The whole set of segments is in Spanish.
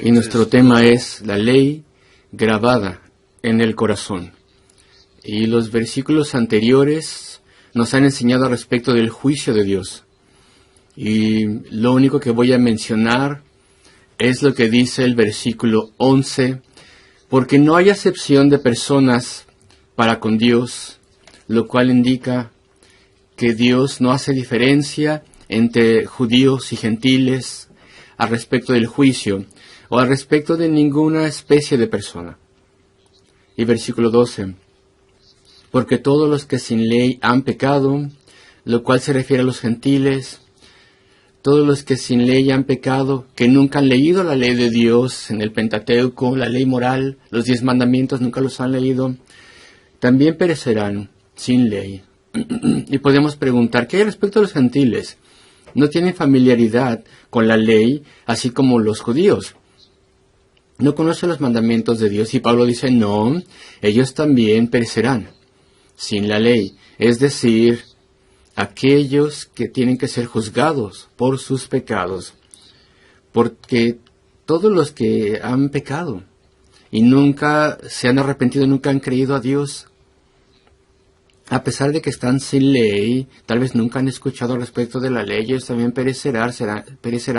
Y nuestro is tema es la ley grabada en el corazón. Y los versículos anteriores nos han enseñado al respecto del juicio de Dios. Y lo único que voy a mencionar es lo que dice el versículo 11, porque no hay acepción de personas para con Dios, lo cual indica que Dios no hace diferencia entre judíos y gentiles al respecto del juicio o al respecto de ninguna especie de persona. Y versículo 12, porque todos los que sin ley han pecado, lo cual se refiere a los gentiles, todos los que sin ley han pecado, que nunca han leído la ley de Dios en el Pentateuco, la ley moral, los 10 mandamientos, nunca los han leído, también perecerán sin ley. Y podemos preguntar, ¿qué hay respecto a los gentiles? No tienen familiaridad con la ley, así como los judíos. No conocen los mandamientos de Dios, y Pablo dice, no, ellos también perecerán sin la ley. Es decir, aquellos que tienen que ser juzgados por sus pecados, porque todos los que han pecado y nunca se han arrepentido, nunca han creído a Dios, a pesar de que están sin ley, tal vez nunca han escuchado al respecto de la ley, ellos también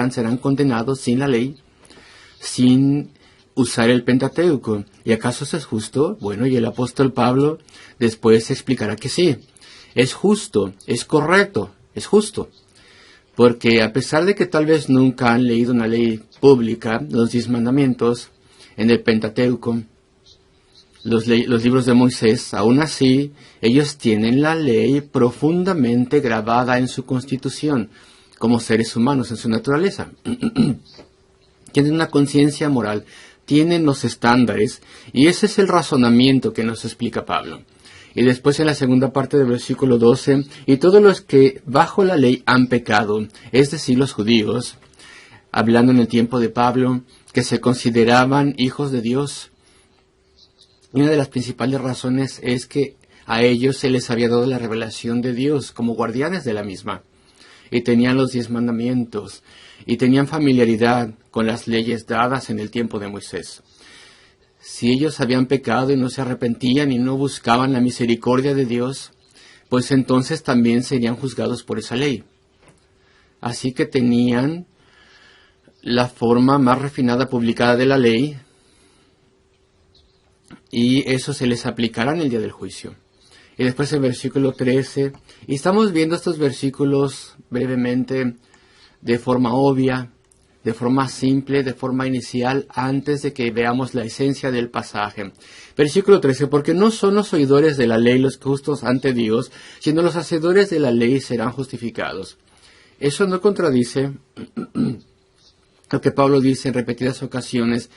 serán condenados sin la ley, sin usar el Pentateuco. ¿Y acaso eso es justo? Bueno, y el apóstol Pablo después explicará que sí. Es justo, es correcto, es justo. Porque a pesar de que tal vez nunca han leído una ley pública, los 10 mandamientos en el Pentateuco, los libros de Moisés, aún así, ellos tienen la ley profundamente grabada en su constitución, como seres humanos en su naturaleza. Tienen una conciencia moral, tienen los estándares, y ese es el razonamiento que nos explica Pablo. Y después en la segunda parte del versículo 12, y todos los que bajo la ley han pecado, es decir, los judíos, hablando en el tiempo de Pablo, que se consideraban hijos de Dios. Y una de las principales razones es que a ellos se les había dado la revelación de Dios como guardianes de la misma. Y tenían los 10 mandamientos, y tenían familiaridad con las leyes dadas en el tiempo de Moisés. Si ellos habían pecado y no se arrepentían y no buscaban la misericordia de Dios, pues entonces también serían juzgados por esa ley. Así que tenían la forma más refinada publicada de la ley, y eso se les aplicará en el día del juicio. Y después el versículo 13, y estamos viendo estos versículos brevemente, de forma obvia, de forma simple, de forma inicial, antes de que veamos la esencia del pasaje. Versículo 13, porque no son los oidores de la ley los justos ante Dios, sino los hacedores de la ley serán justificados. Eso no contradice lo que Pablo dice en repetidas ocasiones,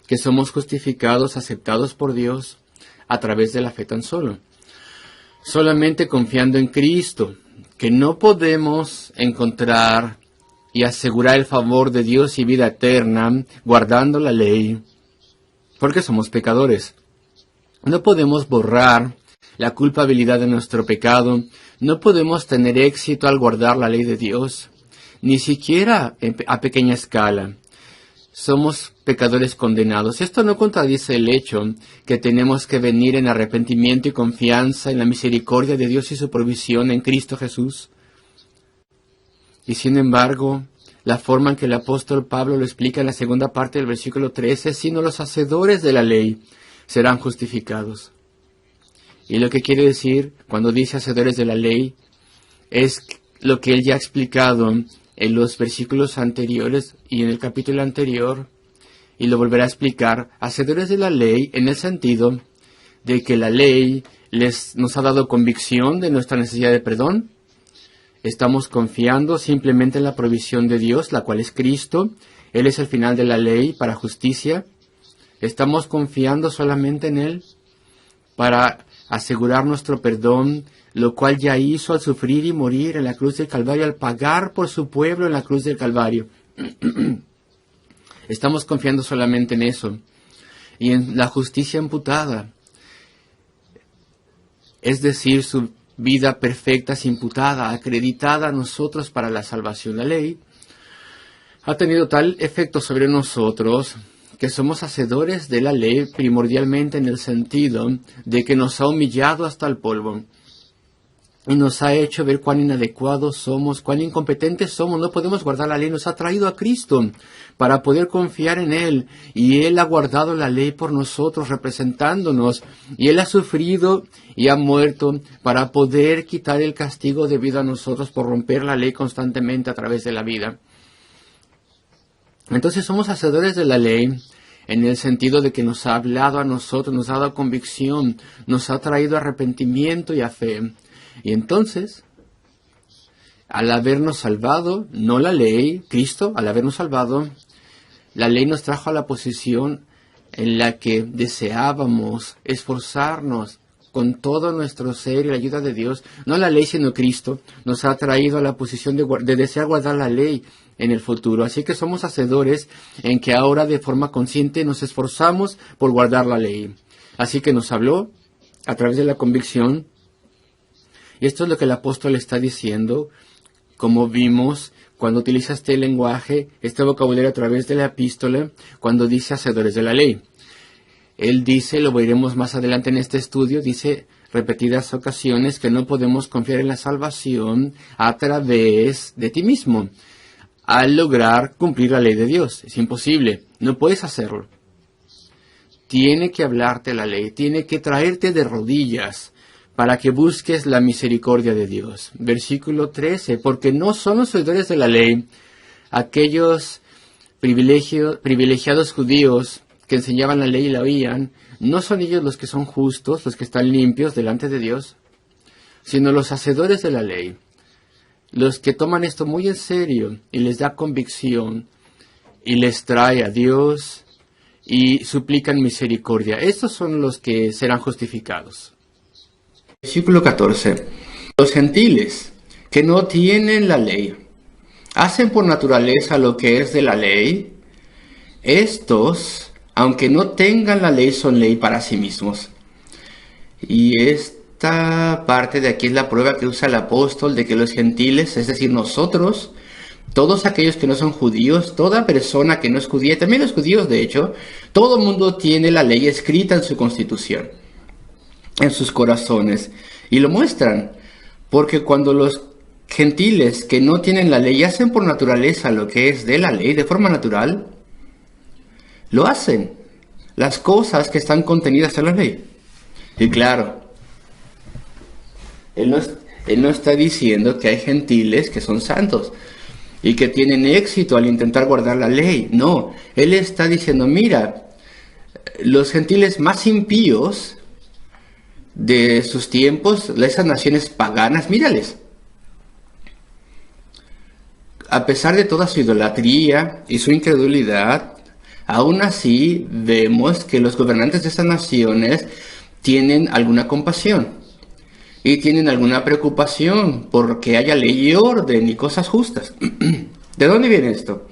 que somos justificados, aceptados por Dios, a través de la fe tan solo. Solamente confiando en Cristo, que no podemos encontrar y asegurar el favor de Dios y vida eterna, guardando la ley, porque somos pecadores. No podemos borrar la culpabilidad de nuestro pecado, no podemos tener éxito al guardar la ley de Dios, ni siquiera a pequeña escala. Somos pecadores condenados. Esto no contradice el hecho que tenemos que venir en arrepentimiento y confianza en la misericordia de Dios y su provisión en Cristo Jesús. Y sin embargo, la forma en que el apóstol Pablo lo explica en la segunda parte del versículo 13, sino los hacedores de la ley serán justificados. Y lo que quiere decir cuando dice hacedores de la ley es lo que él ya ha explicado en los versículos anteriores y en el capítulo anterior, y lo volverá a explicar, hacedores de la ley en el sentido de que la ley nos ha dado convicción de nuestra necesidad de perdón. Estamos confiando simplemente en la provisión de Dios, la cual es Cristo. Él es el final de la ley para justicia. Estamos confiando solamente en Él para asegurar nuestro perdón, lo cual ya hizo al sufrir y morir en la cruz del Calvario, al pagar por su pueblo en la cruz del Calvario. Estamos confiando solamente en eso y en la justicia imputada, es decir, su vida perfecta es imputada, acreditada a nosotros para la salvación. La ley ha tenido tal efecto sobre nosotros que somos hacedores de la ley primordialmente en el sentido de que nos ha humillado hasta el polvo y nos ha hecho ver cuán inadecuados somos, cuán incompetentes somos, no podemos guardar la ley. Nos ha traído a Cristo para poder confiar en Él, y Él ha guardado la ley por nosotros, representándonos, y Él ha sufrido y ha muerto para poder quitar el castigo debido a nosotros por romper la ley constantemente a través de la vida. Entonces somos hacedores de la ley en el sentido de que nos ha hablado a nosotros, nos ha dado convicción, nos ha traído arrepentimiento y a fe. Y entonces, al habernos salvado, no la ley, Cristo, al habernos salvado, la ley nos trajo a la posición en la que deseábamos esforzarnos con todo nuestro ser y la ayuda de Dios. No la ley, sino Cristo, nos ha traído a la posición de desear guardar la ley en el futuro. Así que somos hacedores en que ahora de forma consciente nos esforzamos por guardar la ley. Así que nos habló a través de la convicción. Y esto es lo que el apóstol está diciendo, como vimos cuando utiliza este lenguaje, este vocabulario a través de la epístola, cuando dice hacedores de la ley. Él dice, lo veremos más adelante en este estudio, dice repetidas ocasiones que no podemos confiar en la salvación a través de ti mismo, al lograr cumplir la ley de Dios. Es imposible, no puedes hacerlo. Tiene que hablarte la ley, tiene que traerte de rodillas para que busques la misericordia de Dios. Versículo 13, porque no son los oidores de la ley aquellos privilegiados judíos que enseñaban la ley y la oían, no son ellos los que son justos, los que están limpios delante de Dios, sino los hacedores de la ley, los que toman esto muy en serio y les da convicción y les trae a Dios y suplican misericordia. Estos son los que serán justificados. Versículo 14. Los gentiles que no tienen la ley hacen por naturaleza lo que es de la ley. Estos, aunque no tengan la ley, son ley para sí mismos. Y esta parte de aquí es la prueba que usa el apóstol de que los gentiles, es decir, nosotros, todos aquellos que no son judíos, toda persona que no es judía, también los judíos de hecho, todo el mundo tiene la ley escrita en su constitución, en sus corazones, y lo muestran, porque cuando los gentiles que no tienen la ley hacen por naturaleza lo que es de la ley, de forma natural, lo hacen, las cosas que están contenidas en la ley. Y claro, él no está diciendo que hay gentiles que son santos y que tienen éxito al intentar guardar la ley. No, él está diciendo, mira, los gentiles más impíos de sus tiempos, esas naciones paganas, mírales. A pesar de toda su idolatría y su incredulidad, aún así vemos que los gobernantes de estas naciones tienen alguna compasión y tienen alguna preocupación porque haya ley y orden y cosas justas. ¿De dónde viene esto?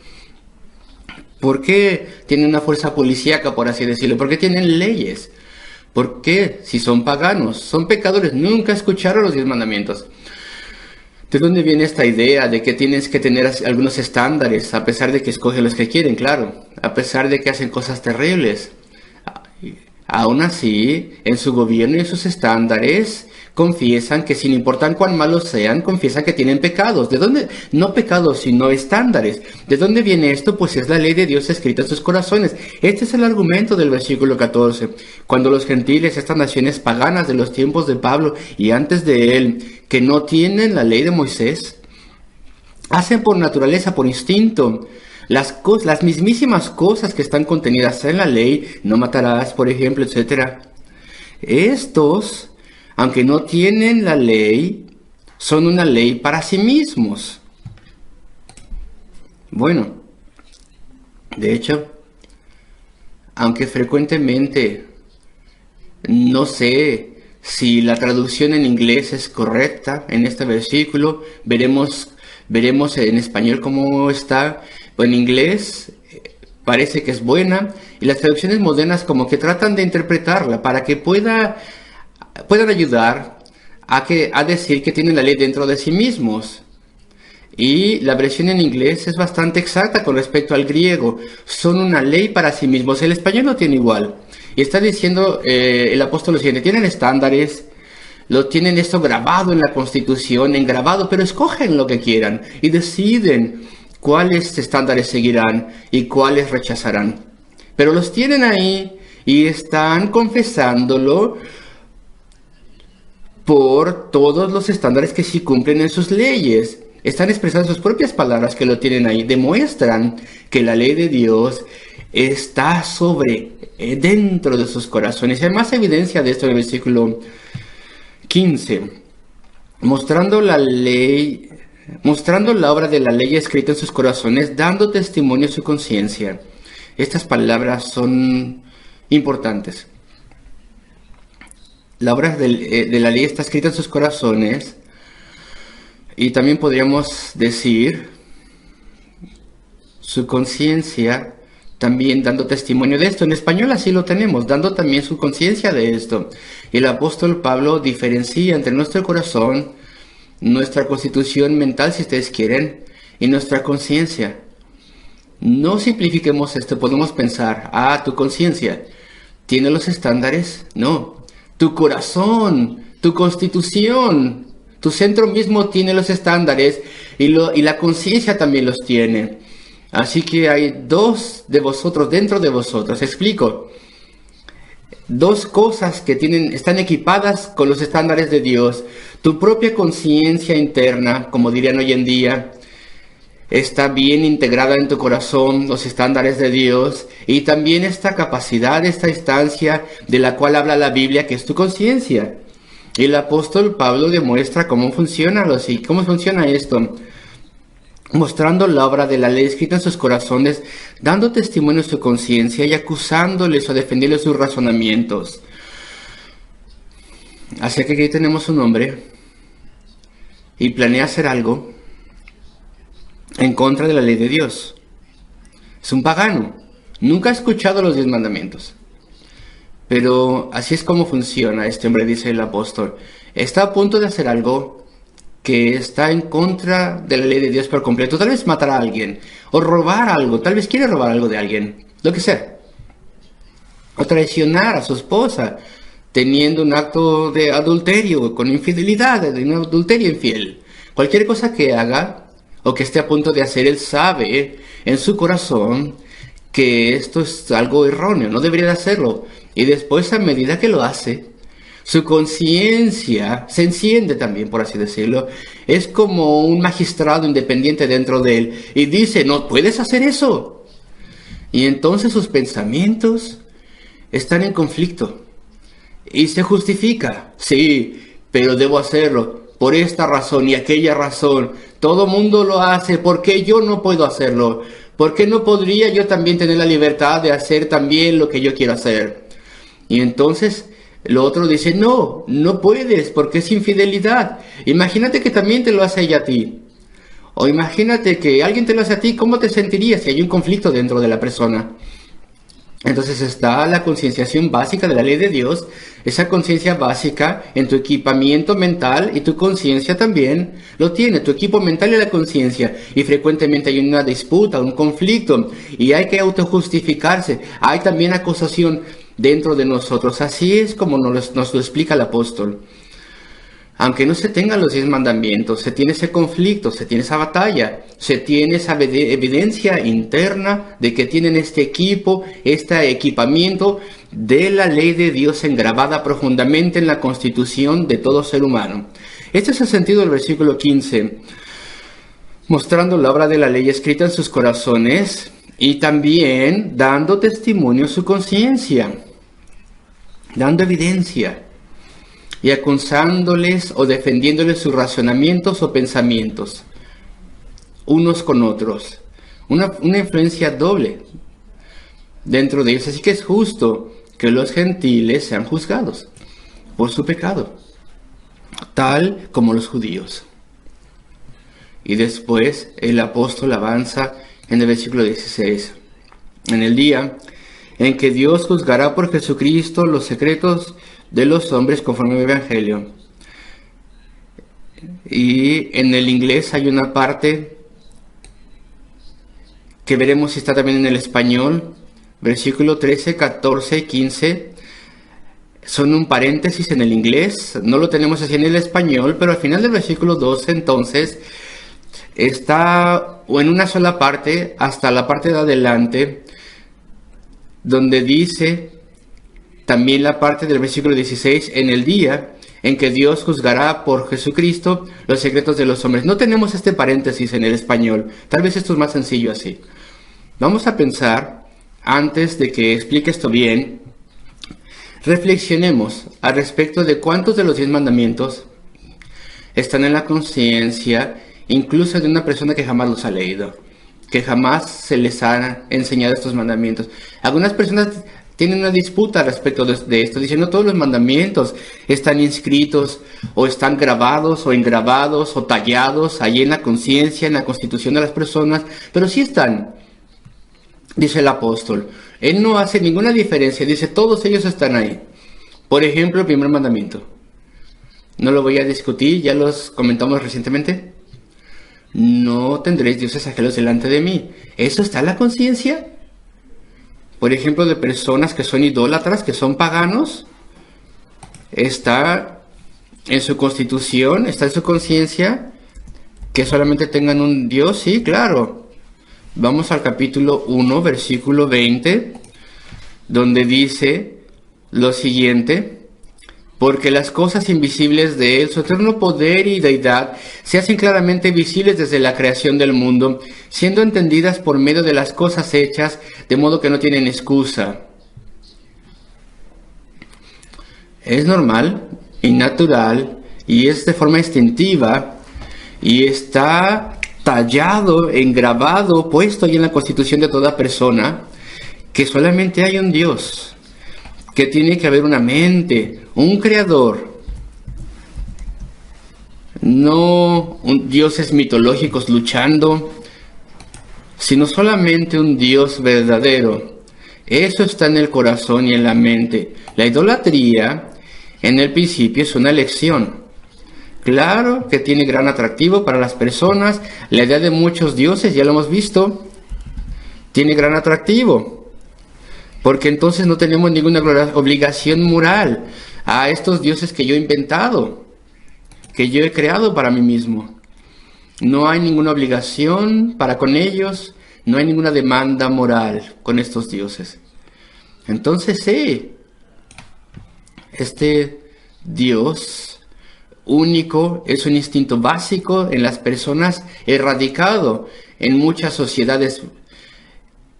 ¿Por qué tienen una fuerza policíaca, por así decirlo? ¿Por qué tienen leyes? ¿Por qué? Si son paganos, son pecadores, nunca escucharon los 10 mandamientos. ¿De dónde viene esta idea de que tienes que tener algunos estándares, a pesar de que escogen los que quieren, claro, a pesar de que hacen cosas terribles? Aún así, en su gobierno y en sus estándares, confiesan que sin importar cuán malos sean, confiesan que tienen pecados. ¿De dónde? No pecados, sino estándares. ¿De dónde viene esto? Pues es la ley de Dios escrita en sus corazones. Este es el argumento del versículo 14. Cuando los gentiles, estas naciones paganas de los tiempos de Pablo y antes de él, que no tienen la ley de Moisés, hacen por naturaleza, por instinto, las mismísimas cosas que están contenidas en la ley, no matarás, por ejemplo, etc. Estos, aunque no tienen la ley, son una ley para sí mismos. Bueno, de hecho, aunque frecuentemente no sé si la traducción en inglés es correcta en este versículo, veremos en español cómo está. En inglés parece que es buena, y las traducciones modernas como que tratan de interpretarla para que puedan ayudar a decir que tienen la ley dentro de sí mismos. Y la versión en inglés es bastante exacta con respecto al griego. Son una ley para sí mismos. El español lo tiene igual. Y está diciendo el apóstol lo siguiente: tienen estándares, lo tienen esto grabado en la Constitución, engrabado, pero escogen lo que quieran y deciden cuáles estándares seguirán y cuáles rechazarán. Pero los tienen ahí y están confesándolo por todos los estándares que sí cumplen en sus leyes. Están expresando sus propias palabras que lo tienen ahí. Demuestran que la ley de Dios está dentro de sus corazones. Y hay más evidencia de esto en el versículo 15. Mostrando la obra de la ley escrita en sus corazones, dando testimonio a su conciencia. Estas palabras son importantes. La obra de la ley está escrita en sus corazones. Y también podríamos decir su conciencia, también dando testimonio de esto. En español así lo tenemos, dando también su conciencia de esto. Y el apóstol Pablo diferencia entre nuestro corazón, nuestra constitución mental, si ustedes quieren, y nuestra conciencia. No simplifiquemos esto, podemos pensar, tu conciencia tiene los estándares. No, tu corazón, tu constitución, tu centro mismo tiene los estándares y la conciencia también los tiene. Así que hay dos de vosotros dentro de vosotros. Explico. Dos cosas que están equipadas con los estándares de Dios. Tu propia conciencia interna, como dirían hoy en día, está bien integrada en tu corazón, los estándares de Dios, y también esta capacidad, esta instancia de la cual habla la Biblia, que es tu conciencia. Y el apóstol Pablo demuestra cómo funciona esto, mostrando la obra de la ley escrita en sus corazones, dando testimonio de su conciencia y acusándoles o defendiéndoles sus razonamientos. Así que aquí tenemos un hombre y planea hacer algo en contra de la ley de Dios. Es un pagano, nunca ha escuchado los 10 mandamientos. Pero así es como funciona este hombre, dice el apóstol. Está a punto de hacer algo que está en contra de la ley de Dios por completo. Tal vez matar a alguien, o robar algo, tal vez quiere robar algo de alguien, lo que sea. O traicionar a su esposa, teniendo un acto de adulterio, con infidelidad, de un adulterio infiel. Cualquier cosa que haga, o que esté a punto de hacer, él sabe en su corazón que esto es algo erróneo, no debería de hacerlo. Y después, a medida que lo hace, su conciencia se enciende también, por así decirlo. Es como un magistrado independiente dentro de él. Y dice, no puedes hacer eso. Y entonces sus pensamientos están en conflicto. Y se justifica. Sí, pero debo hacerlo por esta razón y aquella razón. Todo mundo lo hace, ¿por qué yo no puedo hacerlo? ¿Por qué no podría yo también tener la libertad de hacer también lo que yo quiero hacer? Y entonces el otro dice, no puedes porque es infidelidad. Imagínate que también te lo hace ella a ti. O imagínate que alguien te lo hace a ti, ¿cómo te sentirías si hay un conflicto dentro de la persona? Entonces está la concienciación básica de la ley de Dios, esa conciencia básica en tu equipamiento mental, y tu conciencia también lo tiene, tu equipo mental y la conciencia. Y frecuentemente hay una disputa, un conflicto, y hay que autojustificarse. Hay también acusación dentro de nosotros. Así es como nos lo explica el apóstol. Aunque no se tengan los 10 mandamientos, se tiene ese conflicto, se tiene esa batalla, se tiene esa evidencia interna de que tienen este equipo, este equipamiento de la ley de Dios engravada profundamente en la constitución de todo ser humano. Este es el sentido del versículo 15, mostrando la obra de la ley escrita en sus corazones y también dando testimonio a su conciencia, dando evidencia y acusándoles o defendiéndoles sus razonamientos o pensamientos, unos con otros. Una influencia doble dentro de ellos. Así que es justo que los gentiles sean juzgados por su pecado, tal como los judíos. Y después el apóstol avanza en el versículo 16. En el día en que Dios juzgará por Jesucristo los secretos de los hombres conforme al Evangelio. Y en el inglés hay una parte que veremos si está también en el español. Versículo 13, 14, 15. Son un paréntesis en el inglés. No lo tenemos así en el español, pero al final del versículo 12 entonces está o en una sola parte hasta la parte de adelante, donde dice también la parte del versículo 16, en el día en que Dios juzgará por Jesucristo los secretos de los hombres. No tenemos este paréntesis en el español. Tal vez esto es más sencillo así. Vamos a pensar, antes de que explique esto bien, reflexionemos al respecto de cuántos de los 10 mandamientos están en la conciencia, incluso de una persona que jamás los ha leído, que jamás se les ha enseñado estos mandamientos. Algunas personas tienen una disputa respecto de esto, diciendo todos los mandamientos están inscritos o están grabados o engravados o tallados ahí en la conciencia, en la constitución de las personas, pero sí están, dice el apóstol. Él no hace ninguna diferencia, dice todos ellos están ahí. Por ejemplo, el primer mandamiento. No lo voy a discutir, ya los comentamos recientemente. No tendréis dioses ajenos delante de mí. ¿Eso está en la conciencia? Por ejemplo, de personas que son idólatras, que son paganos. Está en su constitución, está en su conciencia, que solamente tengan un Dios. Sí, claro. Vamos al capítulo 1, versículo 20, donde dice lo siguiente: porque las cosas invisibles de Él, su eterno poder y deidad, se hacen claramente visibles desde la creación del mundo, siendo entendidas por medio de las cosas hechas, de modo que no tienen excusa. Es normal y natural, y es de forma instintiva, y está tallado, engrabado, puesto ahí en la constitución de toda persona, que solamente hay un Dios, que tiene que haber una mente, un creador, no dioses mitológicos luchando, sino solamente un Dios verdadero. Eso está en el corazón y en la mente. La idolatría, en el principio, es una elección. Claro que tiene gran atractivo para las personas. La idea de muchos dioses, ya lo hemos visto, tiene gran atractivo, porque entonces no tenemos ninguna obligación moral a estos dioses que yo he inventado, que yo he creado para mí mismo. No hay ninguna obligación para con ellos, no hay ninguna demanda moral con estos dioses. Entonces sí, este Dios único es un instinto básico en las personas, erradicado en muchas sociedades.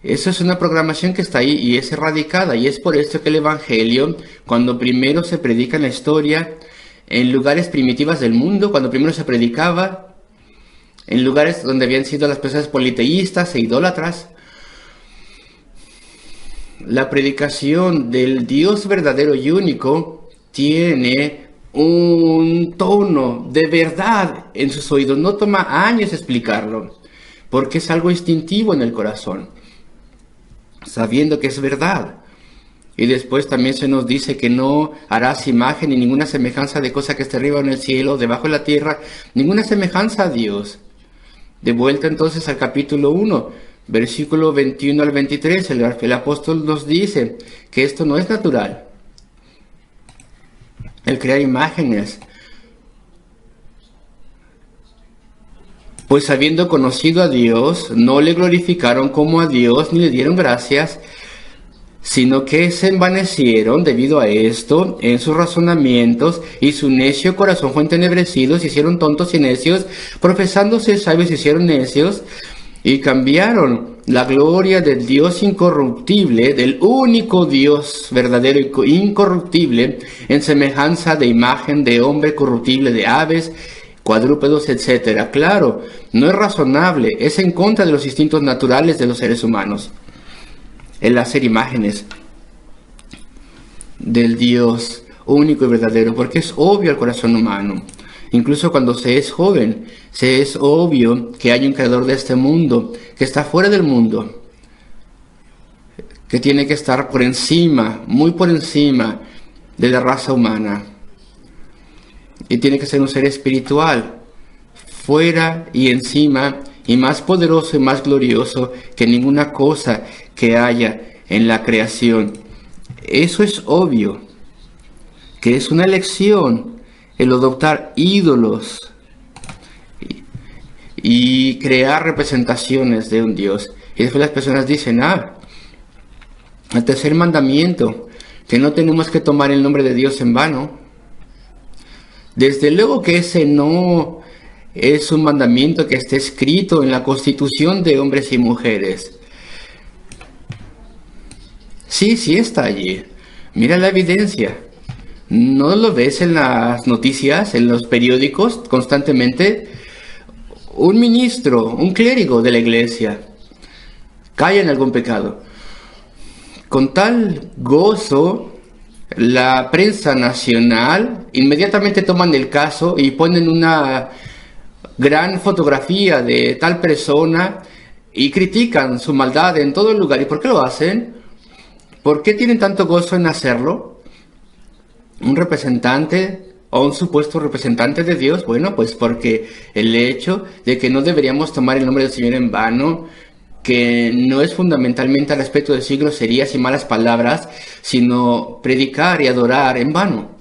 Eso es una programación que está ahí y es erradicada, y es por esto que el Evangelio, cuando primero se predica en la historia, en lugares primitivas del mundo, cuando primero se predicaba, en lugares donde habían sido las personas politeístas e idólatras, la predicación del Dios verdadero y único tiene un tono de verdad en sus oídos. No toma años explicarlo, porque es algo instintivo en el corazón, sabiendo que es verdad. Y después también se nos dice que no harás imagen ni ninguna semejanza de cosa que esté arriba en el cielo, debajo de la tierra, ninguna semejanza a Dios. De vuelta entonces al capítulo 1, versículo 21 al 23, el apóstol nos dice que esto no es natural, el crear imágenes. Pues habiendo conocido a Dios, no le glorificaron como a Dios, ni le dieron gracias, sino que se envanecieron debido a esto en sus razonamientos, y su necio corazón fue entenebrecido, se hicieron tontos y necios, profesándose sabios se hicieron necios, y cambiaron la gloria del Dios incorruptible, del único Dios verdadero e incorruptible, en semejanza de imagen de hombre corruptible, de aves, cuadrúpedos, etc. Claro, no es razonable, es en contra de los instintos naturales de los seres humanos el hacer imágenes del Dios único y verdadero, porque es obvio al corazón humano. Incluso cuando se es joven, se es obvio que hay un creador de este mundo, que está fuera del mundo, que tiene que estar por encima, muy por encima de la raza humana. y tiene que ser un ser espiritual, fuera y encima, y más poderoso y más glorioso que ninguna cosa que haya en la creación. Eso es obvio, que es una elección el adoptar ídolos y crear representaciones de un Dios. Y después las personas dicen, el tercer mandamiento, que no tenemos que tomar el nombre de Dios en vano. Desde luego que ese no es un mandamiento que esté escrito en la constitución de hombres y mujeres. Sí, sí está allí. Mira la evidencia. ¿No lo ves en las noticias, en los periódicos constantemente? Un ministro, un clérigo de la iglesia, cae en algún pecado. Con tal gozo, la prensa nacional inmediatamente toman el caso y ponen una gran fotografía de tal persona y critican su maldad en todo el lugar. ¿Y por qué lo hacen? ¿Por qué tienen tanto gozo en hacerlo? Un representante o un supuesto representante de Dios, bueno, pues porque el hecho de que no deberíamos tomar el nombre del Señor en vano, que no es fundamentalmente al respecto de decir groserías y malas palabras, sino predicar y adorar en vano.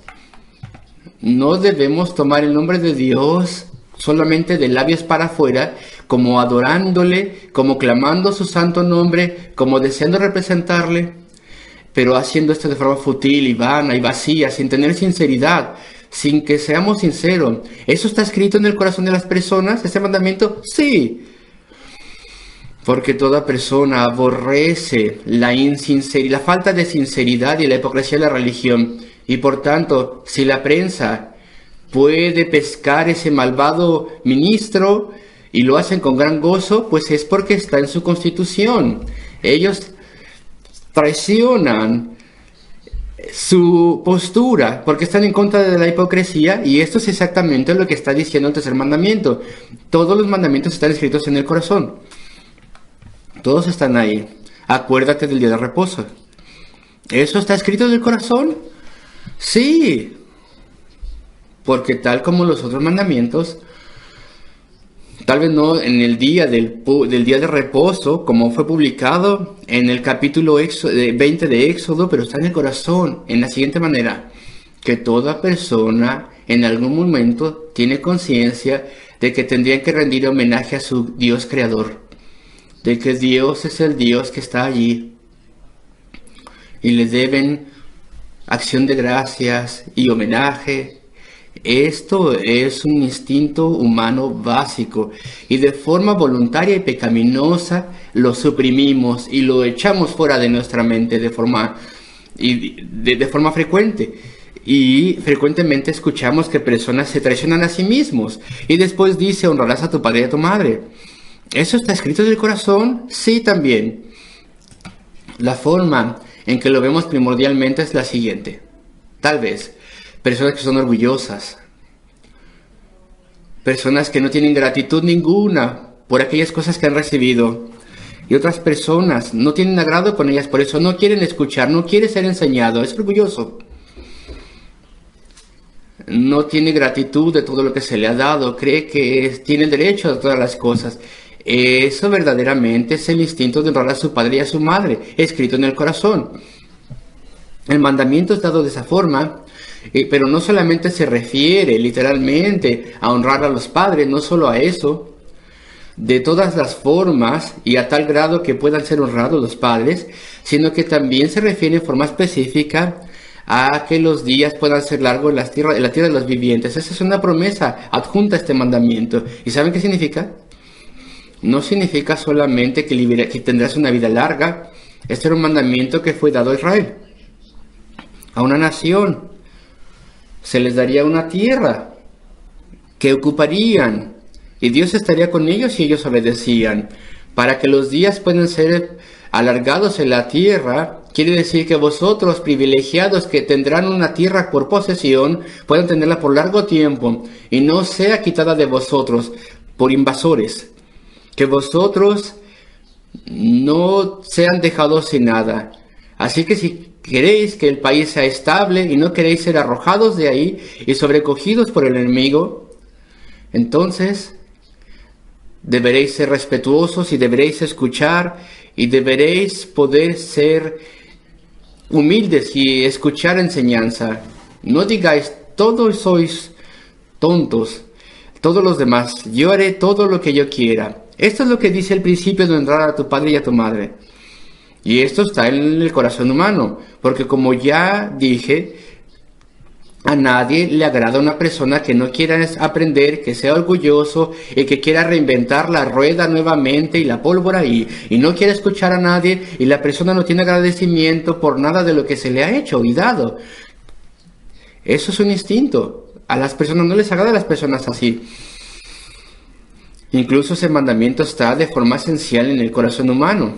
No debemos tomar el nombre de Dios solamente de labios para afuera, como adorándole, como clamando su santo nombre, como deseando representarle, pero haciendo esto de forma fútil y vana y vacía, sin tener sinceridad, sin que seamos sinceros. ¿Eso está escrito en el corazón de las personas, ese mandamiento? Sí. Porque toda persona aborrece la falta de sinceridad y la hipocresía de la religión. Y por tanto, si la prensa puede pescar ese malvado ministro y lo hacen con gran gozo, pues es porque está en su constitución. Ellos traicionan su postura porque están en contra de la hipocresía, y esto es exactamente lo que está diciendo el tercer mandamiento. Todos los mandamientos están escritos en el corazón. Todos están ahí. Acuérdate del día de reposo. ¿Eso está escrito en el corazón? Sí. Porque tal como los otros mandamientos, tal vez no en el día del día de reposo, como fue publicado en el capítulo 20 de Éxodo, pero está en el corazón, en la siguiente manera, que toda persona en algún momento tiene conciencia de que tendrían que rendir homenaje a su Dios creador, de que Dios es el Dios que está allí, y le deben acción de gracias y homenaje. Esto es un instinto humano básico, y de forma voluntaria y pecaminosa lo suprimimos y lo echamos fuera de nuestra mente de forma frecuente. Y frecuentemente escuchamos que personas se traicionan a sí mismos y después dice: honrarás a tu padre y a tu madre. ¿Eso está escrito en el corazón? Sí, también. La forma en que lo vemos primordialmente es la siguiente. Tal vez personas que son orgullosas, personas que no tienen gratitud ninguna por aquellas cosas que han recibido, y otras personas no tienen agrado con ellas, por eso no quieren escuchar, no quiere ser enseñado, es orgulloso. No tiene gratitud de todo lo que se le ha dado, cree que tiene derecho a todas las cosas. Eso verdaderamente es el instinto de honrar a su padre y a su madre, escrito en el corazón. El mandamiento es dado de esa forma, pero no solamente se refiere literalmente a honrar a los padres, no solo a eso. De todas las formas y a tal grado que puedan ser honrados los padres, sino que también se refiere en forma específica a que los días puedan ser largos en la tierra de los vivientes. Esa es una promesa adjunta a este mandamiento. ¿Y saben qué significa? No significa solamente que tendrás una vida larga. Este era un mandamiento que fue dado a Israel, a una nación. Se les daría una tierra que ocuparían, y Dios estaría con ellos si ellos obedecían. Para que los días puedan ser alargados en la tierra, quiere decir que vosotros, privilegiados que tendrán una tierra por posesión, puedan tenerla por largo tiempo y no sea quitada de vosotros por invasores. Que vosotros no sean dejados sin nada. Así que si queréis que el país sea estable y no queréis ser arrojados de ahí y sobrecogidos por el enemigo, entonces deberéis ser respetuosos y deberéis escuchar y deberéis poder ser humildes y escuchar enseñanza. No digáis, todos sois tontos, todos los demás, yo haré todo lo que yo quiera. Esto es lo que dice el principio de honrar a tu padre y a tu madre. Y esto está en el corazón humano, porque como ya dije, a nadie le agrada una persona que no quiera aprender, que sea orgulloso y que quiera reinventar la rueda nuevamente y la pólvora y no quiere escuchar a nadie y la persona no tiene agradecimiento por nada de lo que se le ha hecho y dado. Eso es un instinto. A las personas no les agrada a las personas así. Incluso ese mandamiento está de forma esencial en el corazón humano.